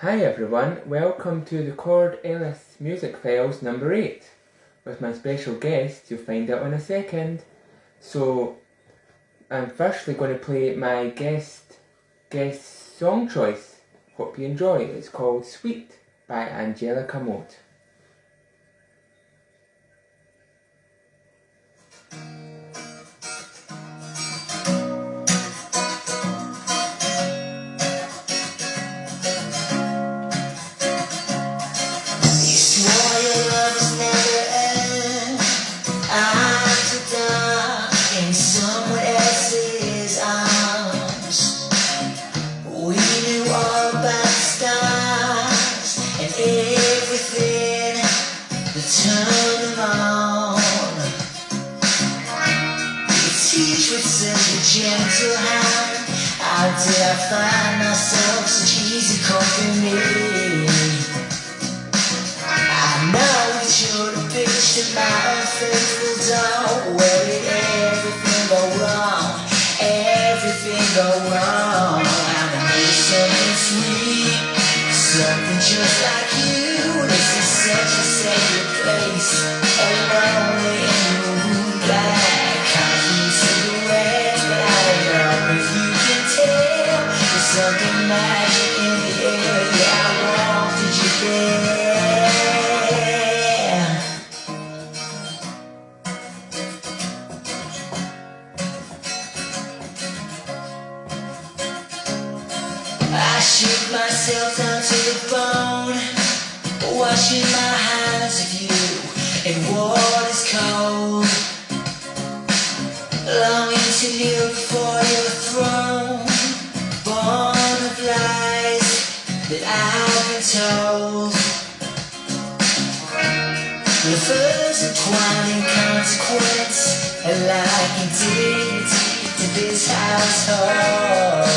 Hi everyone, welcome to the Chord Ellis Music Files number 8 with my special guest. You'll find out in a second. So I'm firstly going to play my guest song choice. Hope you enjoy. It's called Sweet by Angelica. Turn them on. You teach with such a gentle hand. How did I find myself such easy company? I know that you're the bitch that my unfaithful dog. Where did everything go wrong? Everything go wrong. I need something sweet, something just like you. This is such a sacred place, alone in the moonlight. Coffee, cigarettes, but I don't know if you can tell. There's something magic in the air. Yeah, I wanted you there. I shook myself down to the bone, washing my hands of you in water's cold, longing to kneel before your throne, born of lies that I've been told. The first entwining consequence, and like indignity to this household.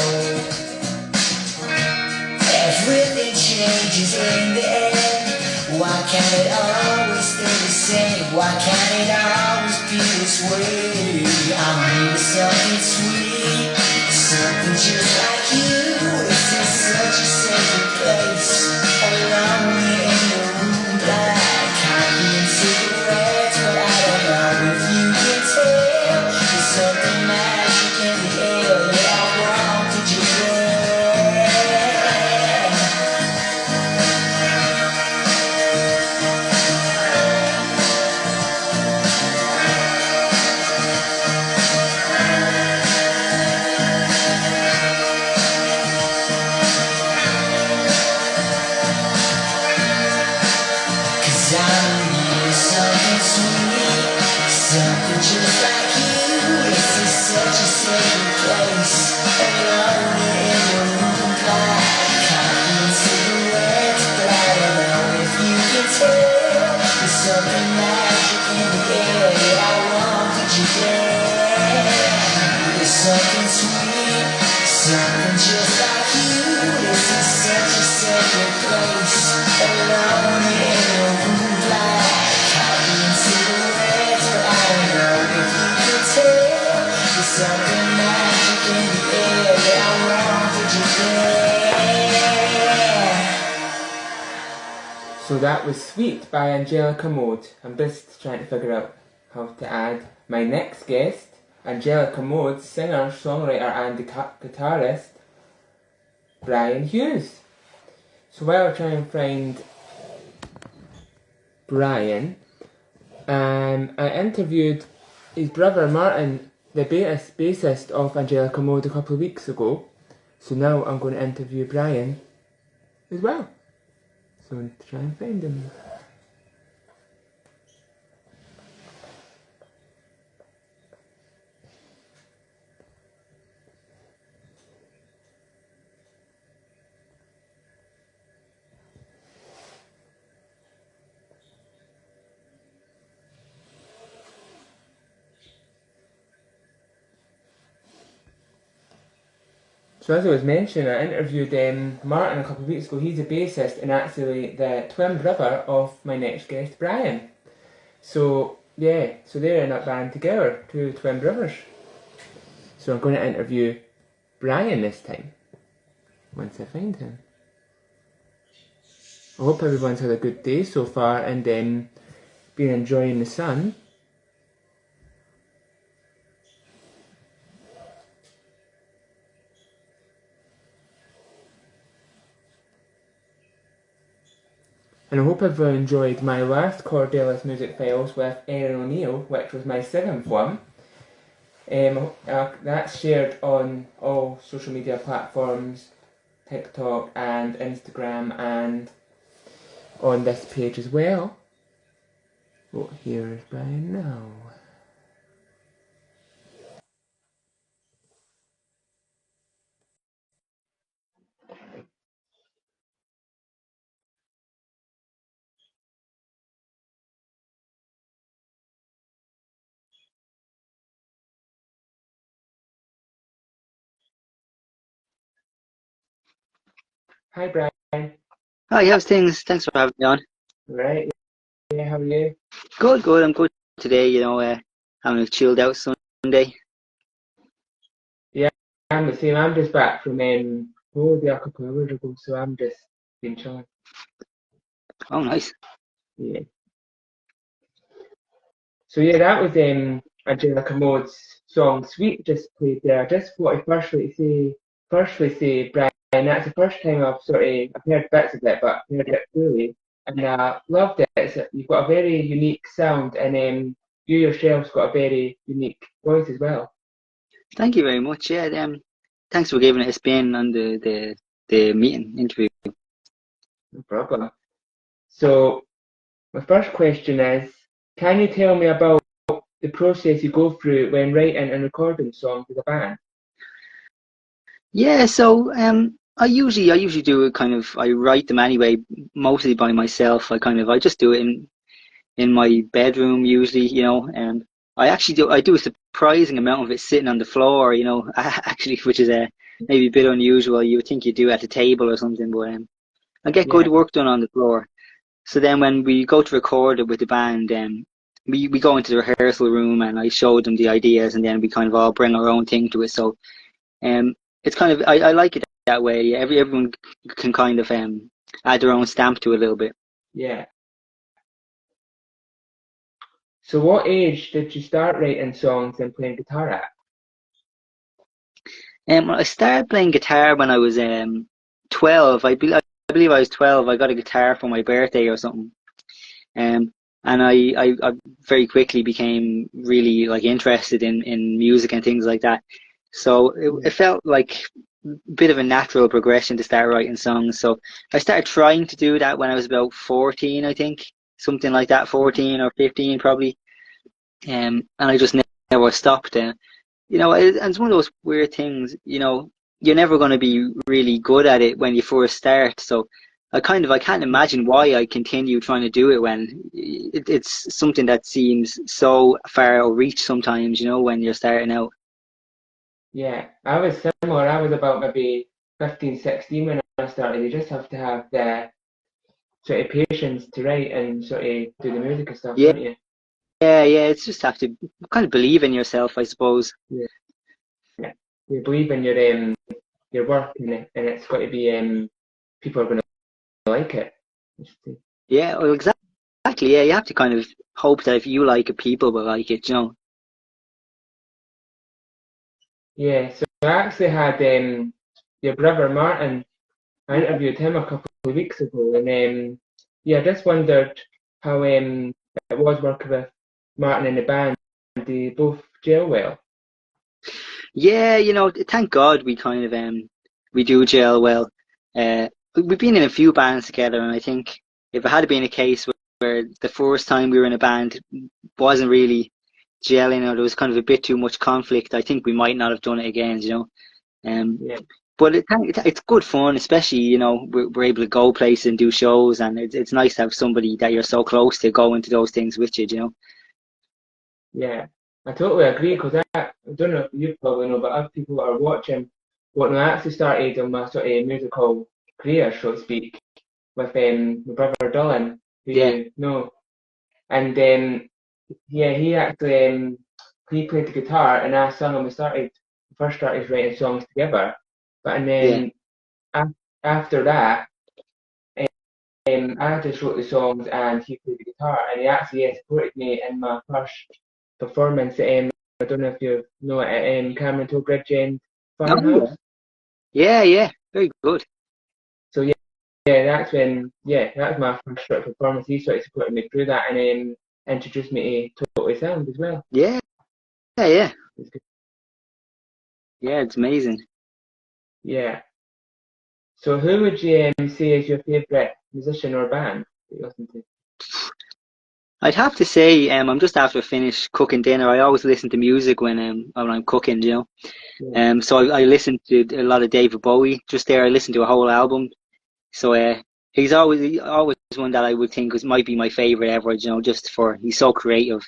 Everything changes in the end. Why can't it always stay the same? Why can't it always be this way? I'm here something sweet, something just like you. This is such a sacred place, alone in the moonlight. Coffee and cigarettes, but I don't know if you can tell. There's something magic in the air. Yeah, I wanted you there. Something just like you. This is such a sacred place, alone in the moonlight. Coffee and cigarettes, but I don't know if you can tell. There's something magic in the air. Yeah, I wanted you there. There's something sweet, something just like you. This is such a sacred place, alone in the moonlight. Coffee and cigarettes, but I don't know if you can tell. There's something magic in the air. Yeah, I wanted you there. So that was Sweet by Angelica. I'm just trying to figure out how to add my next guest, Angelica, singer, songwriter and guitarist, Brian Hughes. So while I try and find Brian, I interviewed his brother Martin, the bassist of Angelica, a couple of weeks ago. So now I'm going to interview Brian as well. So I'm try and find him. So as I was mentioning, I interviewed Martin a couple of weeks ago. He's a bassist and actually the twin brother of my next guest, Brian. So yeah, so they're in that band together, two twin brothers. So I'm going to interview Brian this time, once I find him. I hope everyone's had a good day so far and been enjoying the sun. And I hope everyone enjoyed my last Chord Ellis music files with Erin O'Neill, which was my 7th one. That's shared on all social media platforms, TikTok and Instagram, and on this page as well. Oh, here is Brian now. Hi Brian. Hi, how's things? Thanks for having me on. Right, yeah, how are you? Good, good. I'm good today. Having a chilled out Sunday. Yeah, I'm the same. I'm just back from a couple of hours ago, so I'm just been chilling. Oh, nice. Yeah. So yeah, that was Angelica Maud's song "Sweet" just played there. I just want to firstly say, Brian, that's the first time I've heard bits of it, but I've heard it fully, and loved it. You've got a very unique sound, and you yourself's got a very unique voice as well. Thank you very much. Yeah, thanks for giving it a spin on the meeting interview. No problem. So my first question is, can you tell me about the process you go through when writing and recording songs with a band? Yeah, so I usually do it kind of I write them anyway, mostly by myself. I just do it in my bedroom usually, and I do a surprising amount of it sitting on the floor, actually, which is maybe a bit unusual. You would think you do at a table or something, but I get good Yeah, work done on the floor. So then when we go to record it with the band, we go into the rehearsal room and I show them the ideas and then we kind of all bring our own thing to it. So um, it's kind of I like it that way. Yeah, everyone can kind of add their own stamp to it a little bit. yeah. So what age did you start writing songs and playing guitar at? I started playing guitar when I was 12. I believe I was 12. I got a guitar for my birthday or something. Um, and I very quickly became really like interested in music and things like that. So it Yeah, felt like a bit of a natural progression to start writing songs. So I started trying to do that when I was about 14, I think, something like that, yeah, 14 or 15 probably. And I just never stopped. And it's one of those weird things, you're never going to be really good at it when you first start. So I can't yeah. imagine why I continue trying to do it when it's something that seems so far out of reach sometimes, when you're starting out. Yeah, I was similar. I was about maybe 15, 16 when I started. You just have to have the sort of patience to write and sort of do the music and stuff, Yeah, don't you? yeah. It's just have to kind of believe in yourself, I suppose. Yeah, yeah. You believe in your work and it's got to be people are going to like it. Yeah, well, exactly. Yeah, you have to kind of hope that if you like it, people will like it. Yeah, so I actually had your brother Martin. I interviewed him a couple of weeks ago, and yeah, I just wondered how it was working with Martin and the band. They both gel well. Yeah, thank God we do gel well. We've been in a few bands together, and I think if it had been a case where the first time we were in a band wasn't really gelling or there was kind of a bit too much conflict, I think we might not have done it again. Um, Yeah, but it's good fun, especially we're able to go places and do shows, and it's nice to have somebody that you're so close to go into those things with. yeah, I totally agree because I don't know if you probably know, but other people that are watching, when I actually started on my sort of musical career, so to speak, with my brother Dylan, who Yeah, you know, and yeah, he actually he played the guitar and I sung and first started writing songs together. But and yeah, then after that, I just wrote the songs and he played the guitar, and he actually supported me in my first performance at I don't know if you know it, at Cameron Toll Bridge End Oh, Farmhouse. yeah, very good. So yeah, that's my first sort of performance. He sort of supported me through that and introduced me to Totally Sound as well. Yeah, yeah, It's good. yeah. It's amazing. Yeah. So who would you say is your favourite musician or band that you listen to? I'd have to say, I'm just after finish cooking dinner. I always listen to music when I'm cooking, you know. Yeah. So I listen to a lot of David Bowie. Just there, I listened to a whole album. So he's always one that I would think might be my favorite ever. You know, just for he's so creative.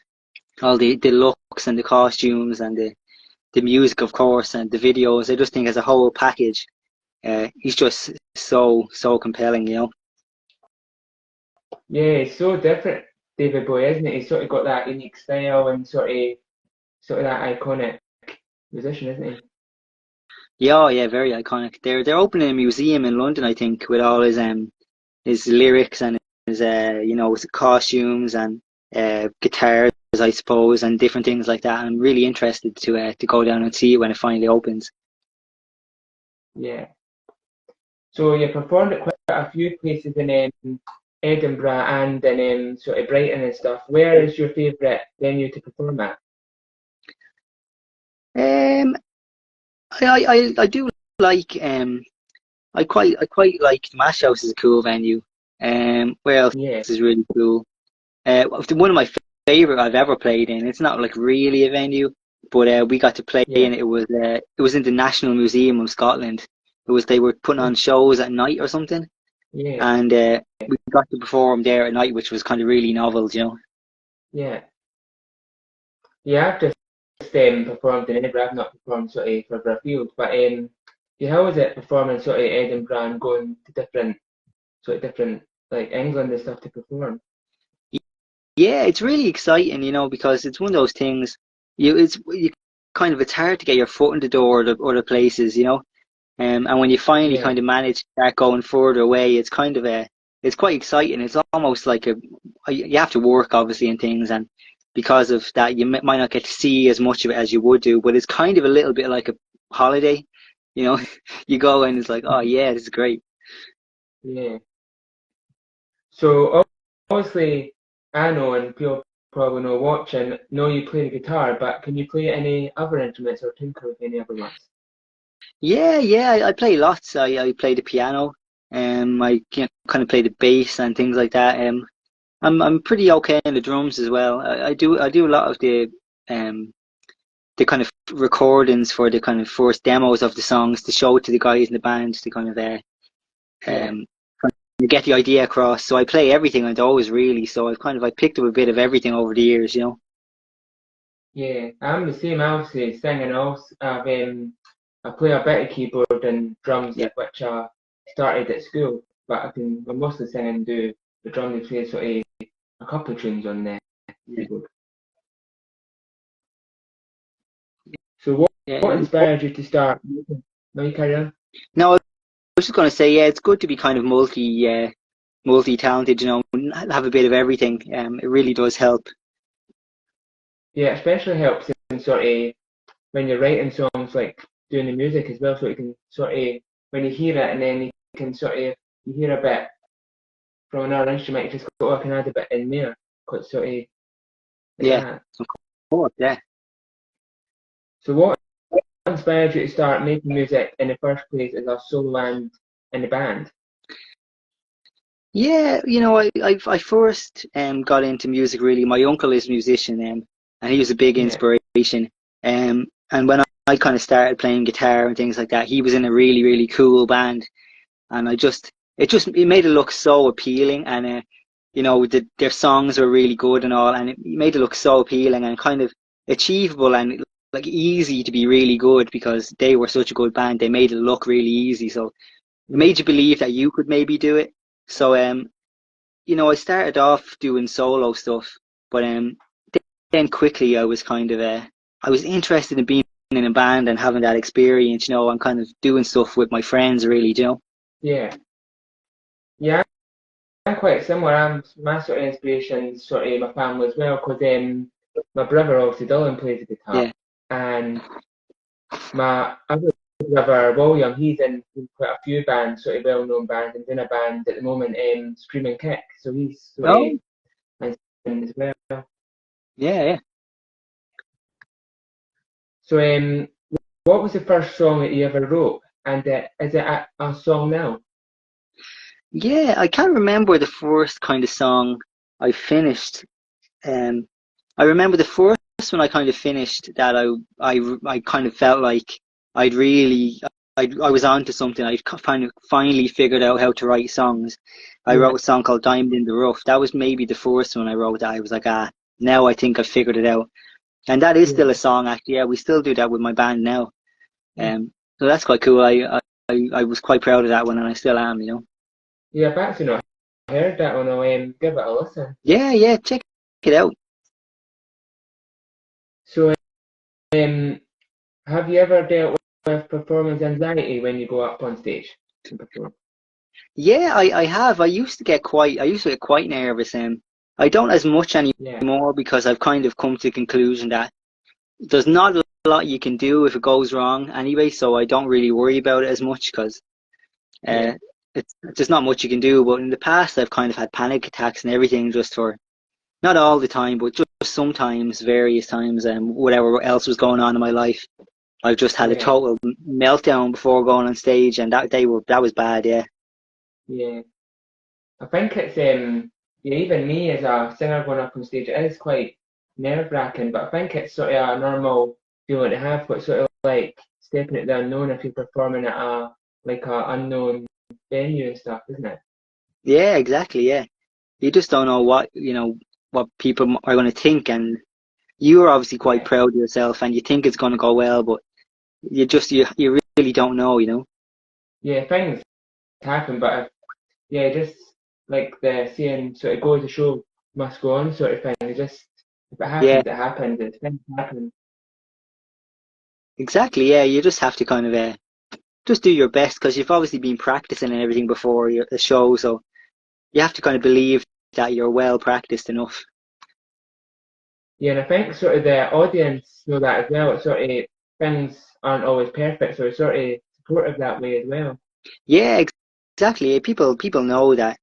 All the looks and the costumes and the music, of course, and the videos. I just think as a whole package, he's just so compelling. You know. Yeah, he's so different, David Bowie, isn't he? He's sort of got that unique style and sort of that iconic musician, isn't he? Yeah, oh, yeah, very iconic. They're opening a museum in London, I think, with all his lyrics and his his costumes and guitars, I suppose, and different things like that. I'm really interested to go down and see it when it finally opens. Yeah. So you performed at quite a few places in Edinburgh and in sort of Brighton and stuff. Where is your favourite venue to perform at? Um, I do like I quite like the Mash House is a cool venue. Where else Yeah, is really cool? One of my favorite I've ever played in. It's not like really a venue, but we got to play yeah, in it. It was in the National Museum of Scotland. It was they were putting oh, on shows at night or something, yeah, and we got to perform there at night, which was kind of really novel, you know. yeah. Yeah, I've just performed in Edinburgh. I've not performed sort of further afield, but yeah, how was it performing sort of Edinburgh and going to different like England and stuff to perform? Yeah, it's really exciting, you know, because it's one of those things. It's hard to get your foot in the door other places, you know. And when you finally Yeah, kind of manage to start going further away, it's quite exciting. It's almost like you have to work obviously and things, and because of that, you might not get to see as much of it as you would do. But it's kind of a little bit like a holiday, you know. You go and it's like, oh yeah, this is great. yeah. So obviously, I know, and people probably know watching, know you play the guitar, but can you play any other instruments or tinker with any other ones? Yeah, I play lots. I play the piano. I kind of play the bass and things like that. I'm pretty okay in the drums as well. I do a lot of um the kind of recordings for the kind of first demos of the songs to show to the guys in the band to kind of Yeah, um get the idea across. So I play everything on those really. So I picked up a bit of everything over the years, you know. yeah. I'm the same. I obviously singing also. I play a bit of keyboard and drums, Yeah, which I started at school, but I mostly sing and do the drum and play sort of a couple of tunes on the yeah, keyboard. So what yeah. inspired you to start making? No, you carry on. No, I was just going to say, yeah, it's good to be kind of multi-talented, you know, and have a bit of everything. It really does help. Yeah, it especially helps in sort of when you're writing songs, like doing the music as well, so you can sort of when you hear it and then you can sort of you hear a bit from another instrument, you just go, oh, I can add a bit in there, quite sort of like Yeah, that. of course, yeah. So what inspired you to start making music in the first place as a solo and in the band? Yeah, you know, I first got into music really. My uncle is a musician, and he was a big Yeah, inspiration. And when I kind of started playing guitar and things like that, he was in a really cool band, and it made it look so appealing, and you know, their songs were really good and all, and it made it look so appealing and kind of achievable and like easy to be really good because they were such a good band. They made it look really easy, so it yeah, made you believe that you could maybe do it. So you know, I started off doing solo stuff, but then quickly I was kind of I was interested in being in a band and having that experience, you know, and kind of doing stuff with my friends really, you know. yeah, yeah. I quite quite similar. My sort of inspiration, sort of my family as well, because my brother, obviously Dylan, plays the guitar, Yeah. and my other brother, William, he's in quite a few bands, sort of well-known bands, and in a band at the moment, Screaming Kick, so he's sort of Oh, inspiring as well. yeah. So, what was the first song that you ever wrote, and is it a song now? Yeah, I can't remember the first kind of song I finished. I remember the first one I kind of finished that I kind of felt like I'd really I was onto something. I'd kind of finally figured out how to write songs. I Yeah, wrote a song called Diamond in the Rough. That was maybe the first one I wrote that I was like, now I think I figured it out. And that is still yeah. a song actually. Yeah, we still do that with my band now. So that's quite cool. I was quite proud of that one and I still am, you know. Yeah, I've actually not heard that one. I'll give it a listen. Yeah, check it out. So, um, have you ever dealt with performance anxiety when you go up on stage to perform? Yeah, I have. I used to get quite nervous. I don't as much Yeah, anymore because I've kind of come to the conclusion that there's not a lot you can do if it goes wrong anyway, so I don't really worry about it as much because yeah, uh, it's there's not much you can do. But in the past, I've kind of had panic attacks and everything just for not all the time, but just sometimes, various times, whatever else was going on in my life. I've just had a yeah, total meltdown before going on stage, and that was bad. Yeah. yeah. I think it's yeah, even me as a singer going up on stage, it is quite nerve-wracking, but I think it's sort of a normal feeling to have, but sort of like stepping into the unknown if you're performing at a unknown venue and stuff, isn't it? Yeah, exactly. Yeah. You just don't know what people are going to think, and you're obviously quite Yeah, proud of yourself, and you think it's going to go well, but you really don't know, you know. yeah, things happen, but yeah, just like the saying, sort of go the show must go on sort of thing. It just if it Yeah, happens, it happens. It's things happen. exactly. Yeah, you just have to kind of just do your best because you've obviously been practicing and everything before the show, so you have to kind of believe that you're well practiced enough. Yeah, and I think sort of the audience know that as well. It's sort of things aren't always perfect, so it's sort of supportive that way as well. Yeah, exactly. People know that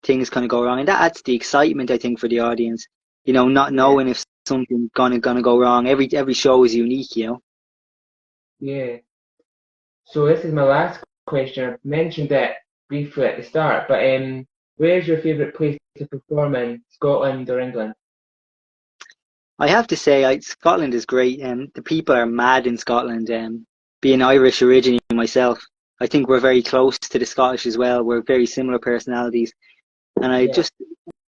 things kind of go wrong, and that adds the excitement, I think, for the audience. You know, not Yeah, knowing if something's gonna go wrong. Every show is unique, you know. yeah. So this is my last question. I've mentioned it briefly at the start, but where's your favourite place to perform in Scotland or England? I have to say, Scotland is great, and the people are mad in Scotland. Being Irish originally myself, I think we're very close to the Scottish as well. We're very similar personalities, and Yeah,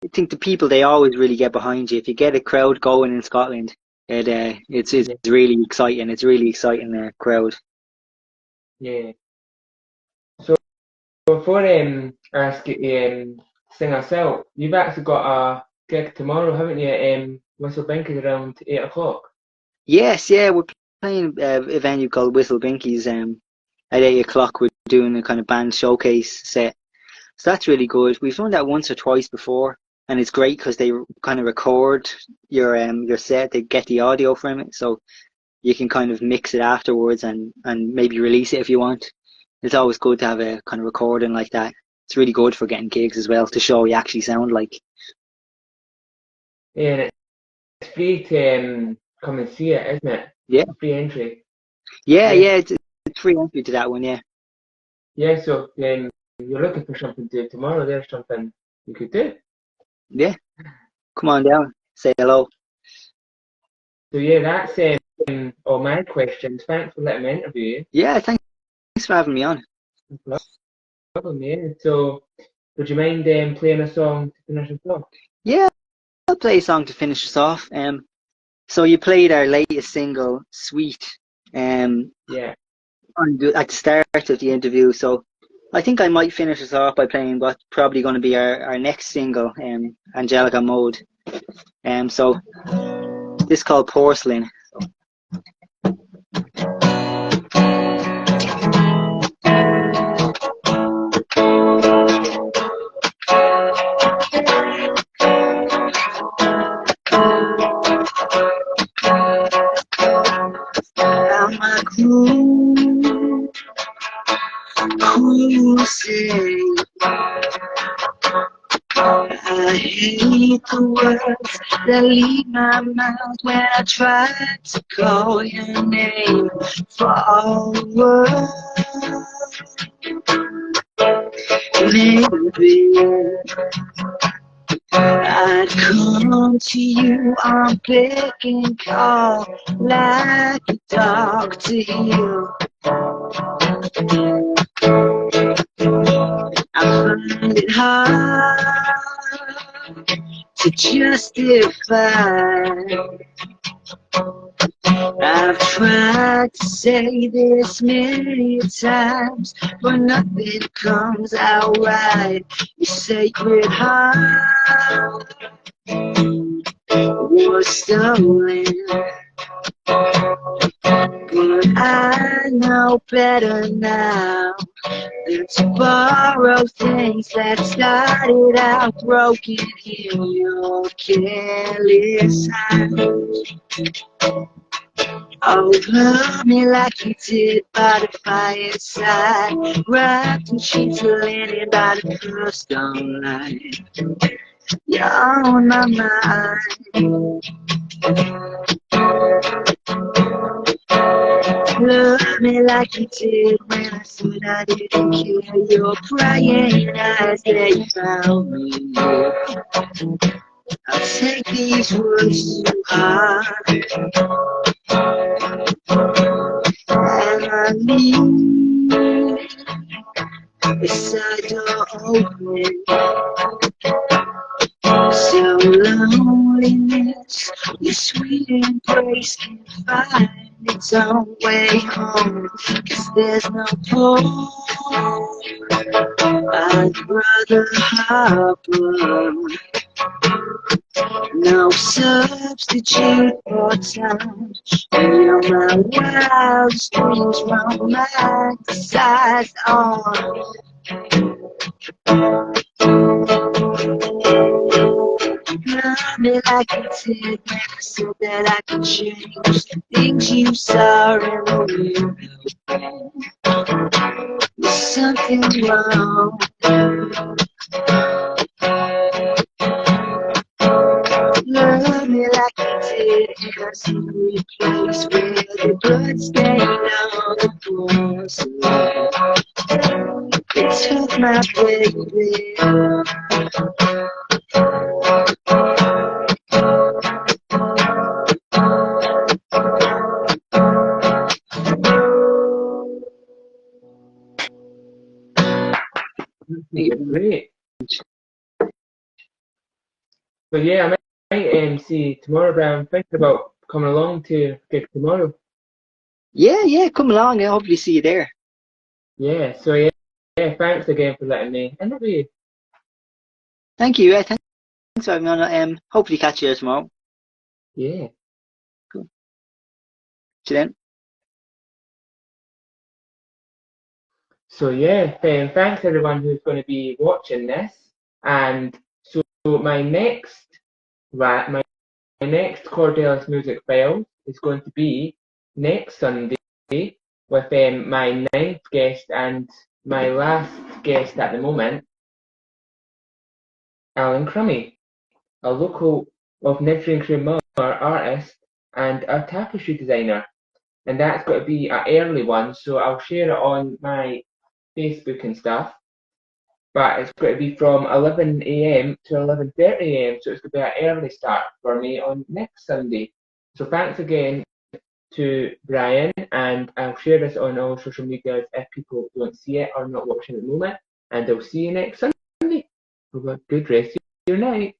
I think the people they always really get behind you. If you get a crowd going in Scotland, it's yeah, really exciting. It's really exciting crowd. yeah. So before I ask you to sing us out, you've actually got a gig tomorrow, haven't you? Whistle Binkies around 8 o'clock. Yes, yeah, we're playing a venue called Whistle Binkies. At 8 o'clock, we're doing a kind of band showcase set. So that's really good. We've done that once or twice before, and it's great because they kind of record your set. They get the audio from it, so you can kind of mix it afterwards and maybe release it if you want. It's always good to have a kind of recording like that. It's really good for getting gigs as well to show what you actually sound like. Yeah, and it's free to come and see it, isn't it? Yeah, Free entry. Yeah, yeah. It's free entry to that one. Yeah, yeah. So you're looking for something to do tomorrow. There's something you could do. yeah. Come on down, say hello. So yeah, that's all my questions. Thanks for letting me interview you. Yeah, thanks for having me on. No problem, yeah. So would you mind playing a song to finish us off? Yeah, I'll play a song to finish us off. So you played our latest single, "Sweet," um, Yeah. at the start of the interview. So I think I might finish us off by playing what's probably going to be our next single, "Angelica Mode." So this is called "Porcelain." I hate the words that leave my mouth when I try to call your name. For all the world, maybe I'd come to you on beck and call like a dog to heel. I find it hard to justify. I've tried to say this many times, but nothing comes out right. Your sacred heart was stolen, but I know better now than to borrow things that started out broken in your careless hands. Oh, love me like you did by the fireside, wrapped in sheets of linen by the custom light. You're on my mind. Love me like you did when I said I didn't care. Your crying eyes, they found me. I'll take these words too hard, and I leave the side door open. So loneliness, your sweet embrace can find its own way home, 'cause there's no home I'd rather harbor. No substitute for time. You're my wildest dreams romanticized on. Love me like you did when I said that I could change the things you saw in the mirror. There's something wrong. Love me like you did in a secret place where the blood stained on the porcelain. They took my baby. Great. So yeah, I might see you tomorrow, Brian. I'm thinking about coming along to gig tomorrow. Yeah, come along. I'll hopefully see you there. Yeah, so yeah, thanks again for letting me interview. Thank you. Thanks for having me on. Hopefully catch you there tomorrow. Yeah. Cool. See you then. So yeah, thanks everyone who's going to be watching this. And so my next Chord Ellis music file is going to be next Sunday with my 9th guest and my last guest at the moment, Alan Crummy, a local of Nidringcrumar artist and a tapestry designer. And that's got to be an early one, so I'll share it on my Facebook and stuff. But it's going to be from 11 AM to 11:30 AM, so it's going to be an early start for me on next Sunday. So thanks again to Brian, and I'll share this on all social media if people don't see it or not watching at the moment. And I'll see you next Sunday. Have a good rest of your night.